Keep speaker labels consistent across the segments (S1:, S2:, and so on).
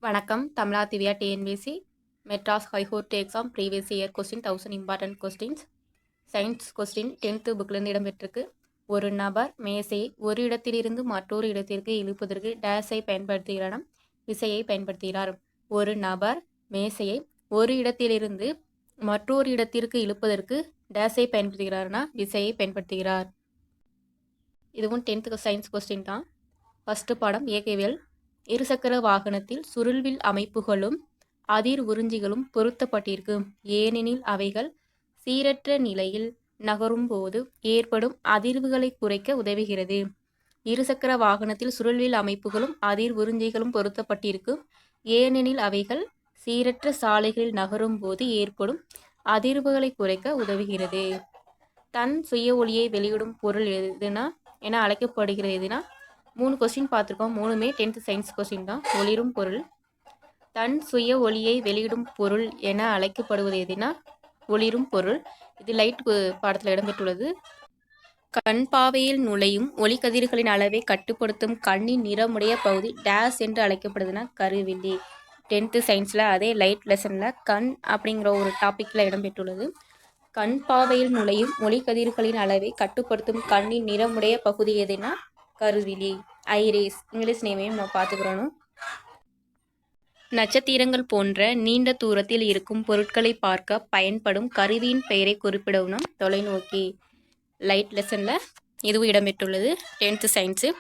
S1: வணக்கம். தமிழா Divya TNPSC Madras high court exam previous year question 1000 important questions. Science question 10th புக்லேருந்து இடம்பெற்றிருக்கு. ஒரு நபர் மேசையை ஒரு இடத்திலிருந்து மற்றொரு இடத்திற்கு இழுப்பதற்கு டேஸை பயன்படுத்துகிறார். விசையை பயன்படுத்துகிறார். ஒரு நபர் மேசையை ஒரு இடத்திலிருந்து மற்றொரு இடத்திற்கு இழுப்பதற்கு டேஸை பயன்படுத்துகிறார்னா விசையை பயன்படுத்துகிறார். இதுவும் 10th சயின்ஸ் கொஸ்டின் தான். ஃபர்ஸ்ட் பாடம் இயக்கவியல். இருசக்கர வாகனத்தில் சுருள்வில் அமைப்புகளும் அதிர் உறிஞ்சிகளும் பொருத்தப்பட்டிருக்கும். ஏனெனில் அவைகள் சீரற்ற நிலையில் நகரும் போது ஏற்படும் அதிர்வுகளை குறைக்க உதவுகிறது. இருசக்கர வாகனத்தில் சுருள்வில் அமைப்புகளும் அதிர் உறிஞ்சிகளும் பொருத்தப்பட்டிருக்கும். ஏனெனில் அவைகள் சீரற்ற சாலைகளில் நகரும் போது ஏற்படும் அதிர்வுகளை குறைக்க உதவுகிறது. தன் சுய ஒளியை வெளியிடும் பொருள் எதுனா என அழைக்கப்படுகிறது எதுனா 3 கொஸ்டின் பார்த்துருக்கோம். 3மே 10th சயின்ஸ் கொஸ்டின் தான். ஒளிரும் பொருள். தன் சுய ஒளியை வெளியிடும் பொருள் என அழைக்கப்படுவது எதுனா ஒளிரும் பொருள். இது லைட் பாடத்தில் இடம்பெற்றுள்ளது. கண் பாவையில் நுழையும் ஒளிக்கதிர்களின் அளவை கட்டுப்படுத்தும் கண்ணின் நிறமுடைய பகுதி டேஸ் என்று அழைக்கப்படுதுன்னா கருவிழி. 10th சயின்ஸில் அதே லைட் லெசனில் கண் அப்படிங்கிற ஒரு டாப்பிக்கில் இடம்பெற்றுள்ளது. கண் பாவையில் நுழையும் ஒளிக்கதிர்களின் அளவை கட்டுப்படுத்தும் கண்ணின் நிறமுடைய பகுதி எதுனா கருவிழி, ஐரேஸ். இங்கிலீஷ் நேமையும் நம்ம பார்த்துக்கிறோம். நட்சத்திரங்கள் போன்ற நீண்ட தூரத்தில் இருக்கும் பொருட்களை பார்க்க பயன்படும் கருவியின் பெயரை குறிப்பிடவும் தொலைநோக்கி. லைட் லெசனில் இதுவும் இடம்பெற்றுள்ளது. 10th science.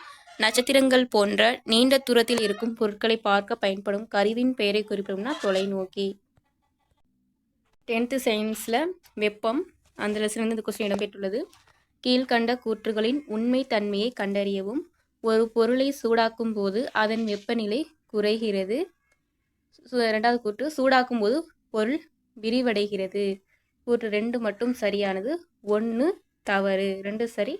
S1: நட்சத்திரங்கள் போன்ற நீண்ட தூரத்தில் இருக்கும் பொருட்களை பார்க்க பயன்படும் கருவியின் பெயரை குறிப்பிடவும்னா தொலைநோக்கி. 10th சயின்ஸில் வெப்பம், அந்த லெசனில் இந்த கொஸ்டின் இடம்பெற்றுள்ளது. கீழ்கண்ட கூற்றுகளின் உண்மை தன்மையை கண்டறியவும். ஒரு பொருளை சூடாக்கும் போது அதன் வெப்பநிலை குறைகிறது. 2வது கூற்று, சூடாக்கும் போது பொருள் விரிவடைகிறது. கூற்று 2 மட்டும் சரியானது, 1 தவறு. 2 சரி,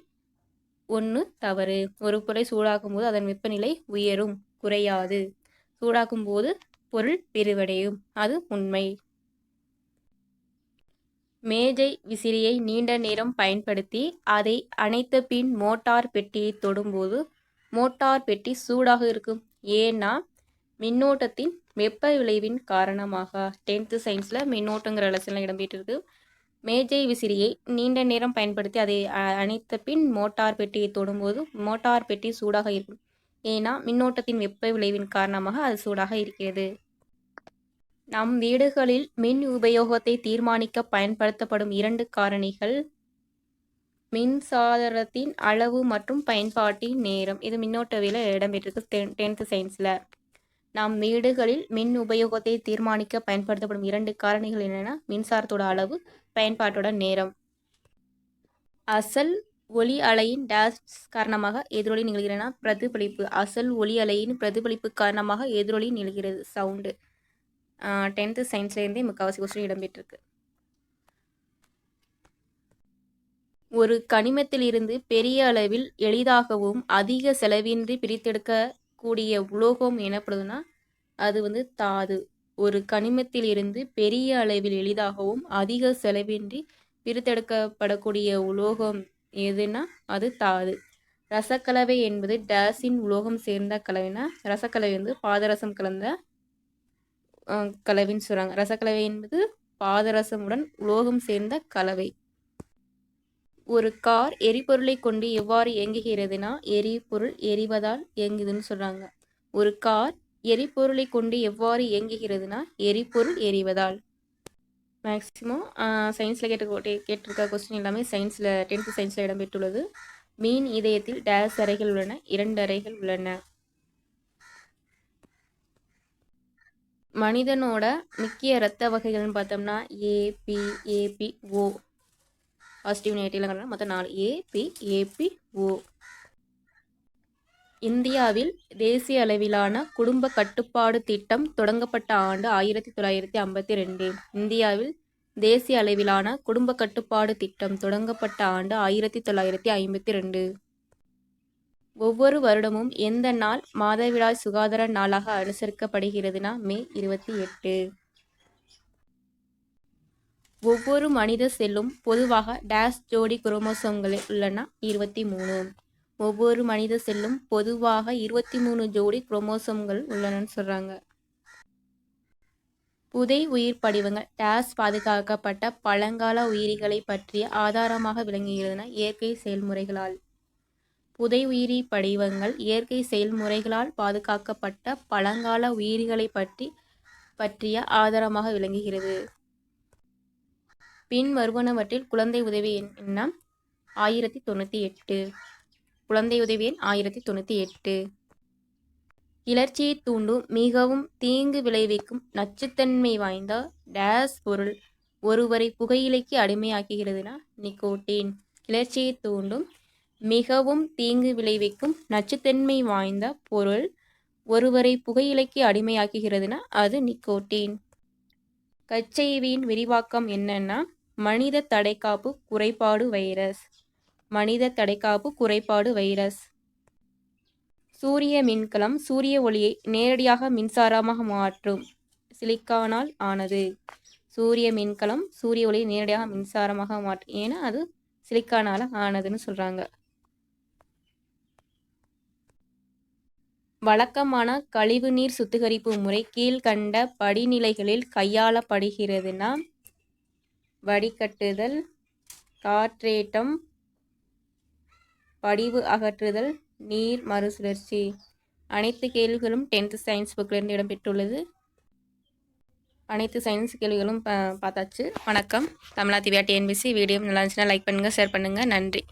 S1: 1 தவறு. ஒரு பொருளை சூடாக்கும் போது அதன் வெப்பநிலை உயரும், குறையாது. சூடாக்கும் போது பொருள் விரிவடையும், அது உண்மை. மேஜை விசிறியை நீண்ட நேரம் பயன்படுத்தி அதை அணைத்த பின் மோட்டார் பெட்டியை தொடும்போது மோட்டார் பெட்டி சூடாக இருக்கும். ஏன்னா மின்னோட்டத்தின் வெப்ப விளைவின் காரணமாக. 10th சயின்ஸில் மின்னோட்டங்கிற லெசனில் இடம்பெற்றிருக்கு. மேஜை விசிறியை நீண்ட நேரம் பயன்படுத்தி அதை அணைத்த பின் மோட்டார் பெட்டியை தொடும்போது மோட்டார் பெட்டி சூடாக இருக்கும். ஏன்னா மின்னோட்டத்தின் வெப்ப விளைவின் காரணமாக அது சூடாக இருக்கிறது. நம் வீடுகளில் மின் உபயோகத்தை தீர்மானிக்க பயன்படுத்தப்படும் 2 காரணிகள் மின்சாரத்தின் அளவு மற்றும் பயன்பாட்டின் நேரம். இது மின்னோட்டவியல இடம்பெற்றிருக்கு 10th சயின்ஸில். நம் வீடுகளில் மின் உபயோகத்தை தீர்மானிக்க பயன்படுத்தப்படும் 2 காரணிகள் என்னென்னா மின்சாரத்தோட அளவு, பயன்பாட்டோட நேரம். அசல் ஒளி அலையின் டேஷ் காரணமாக எதிரொலி நிகழ்கிறதுனா பிரதிபலிப்பு. அசல் ஒளி அலையின் பிரதிபலிப்பு காரணமாக எதிரொலி நிகழ்கிறது, சவுண்டு. 10th சயின்ஸ்லேருந்தே முக்கால்வாசி கொஸ்டின் இடம்பெற்றிருக்கு. ஒரு கனிமத்திலிருந்து பெரிய அளவில் எளிதாகவும் அதிக செலவின்றி பிரித்தெடுக்கக்கூடிய உலோகம் எனப்படுதுன்னா அது தாது. ஒரு கனிமத்திலிருந்து பெரிய அளவில் எளிதாகவும் அதிக செலவின்றி பிரித்தெடுக்கப்படக்கூடிய உலோகம் எதுனா அது தாது. ரசக்கலவை என்பது டேஸின் உலோகம் சேர்ந்த கலவைனா ரசக்கலவை பாதரசம் கலந்த கலவைன்னு சொல்கிறாங்க. ரசக்கலவை என்பது பாதரசமுடன் உலோகம் சேர்ந்த கலவை. ஒரு கார் எரிபொருளை கொண்டு எவ்வாறு இயங்குகிறதுனா எரிபொருள் எரிவதால் இயங்குதுன்னு சொல்கிறாங்க. ஒரு கார் எரிபொருளை கொண்டு எவ்வாறு இயங்குகிறதுனா எரிபொருள் எரிவதால். மேக்ஸிமம் சயின்ஸில் கேட்டிருக்க கொஸ்டின் எல்லாமே சயின்ஸில் 10th சயின்ஸில் இடம்பெற்றுள்ளது. மீன் இதயத்தில் டேஸ் அறைகள் உள்ளன, 2 அறைகள் உள்ளன. மனிதனோட முக்கிய இரத்த வகைகள்னு பார்த்தோம்னா ஏபி ஓ. பாசிட்டிவ் நெகட்டிவ்லங்கிறதுனால மொத்தம் 4 ஏபி ஓ. இந்தியாவில் தேசிய அளவிலான குடும்ப கட்டுப்பாடு திட்டம் தொடங்கப்பட்ட ஆண்டு 1952. இந்தியாவில் தேசிய அளவிலான குடும்ப கட்டுப்பாடு திட்டம் தொடங்கப்பட்ட ஆண்டு 1952. ஒவ்வொரு வருடமும் எந்த நாள் மாதவிடாய் சுகாதார நாளாக அனுசரிக்கப்படுகிறதுனா மே 28. ஒவ்வொரு மனித செல்லும் பொதுவாக டேஷ் ஜோடி குரோமோசோம்கள் உள்ளன 23. ஒவ்வொரு மனித செல்லும் பொதுவாக 23 ஜோடி குரோமோசோம்கள் உள்ளனன்னு சொல்கிறாங்க. புதை உயிர் படிவங்கள் டேஸ் பாதுகாக்கப்பட்ட பழங்கால உயிரிகளை பற்றிய ஆதாரமாக விளங்குகிறதுனா இயற்கை செயல்முறைகளால். புதை உயிரி படிவங்கள் இயற்கை செயல்முறைகளால் பாதுகாக்கப்பட்ட பழங்கால உயிரிகளை பற்றிய ஆதாரமாக விளங்குகிறது. பின் வருவனவற்றில் குழந்தை உதவி என்ன? 1098. குழந்தை உதவி எண் 1098. கிளர்ச்சியை தூண்டும் மிகவும் தீங்கு விளைவிக்கும் நச்சுத்தன்மை வாய்ந்த டேஸ் பொருள் ஒருவரை புகையிலைக்கு அடிமையாக்குகிறதுனா நிக்கோட்டின். கிளர்ச்சியை தூண்டும் மிகவும் தீங்கு விளைவிக்கும் நச்சுத்தன்மை வாய்ந்த பொருள் ஒருவரை புகையிலைக்கு அடிமையாக்குகிறதுனா அது நிக்கோட்டின். கச்சைவியின் விரிவாக்கம் என்னன்னா மனித தடைக்காப்பு குறைபாடு வைரஸ். மனித தடைக்காப்பு குறைபாடு வைரஸ். சூரிய மின்கலம் சூரிய ஒளியை நேரடியாக மின்சாரமாக மாற்றும் சிலிக்கானால் ஆனது. சூரிய மின்கலம் சூரிய ஒளியை நேரடியாக மின்சாரமாக மாற்றும், ஏன்னா அது சிலிக்கானால ஆனதுன்னு சொல்றாங்க. வழக்கமான கழிவுநீர் சுத்திகரிப்பு முறை கீழ்கண்ட படிநிலைகளில் கையாளப்படுகிறதுனா வடிகட்டுதல், காற்றேற்றம், படிவு அகற்றுதல், நீர் மறுசுழற்சி. அனைத்து கேள்விகளும் 10th சயின்ஸ் புக்கிலிருந்து இடம்பெற்றுள்ளது. அனைத்து சயின்ஸ் கேள்விகளும் பார்த்தாச்சு. வணக்கம். தமிழா திவ்யா டிஎன்பிசி. வீடியோ நல்லா இருந்துச்சுன்னா லைக் பண்ணுங்கள், ஷேர் பண்ணுங்கள். நன்றி.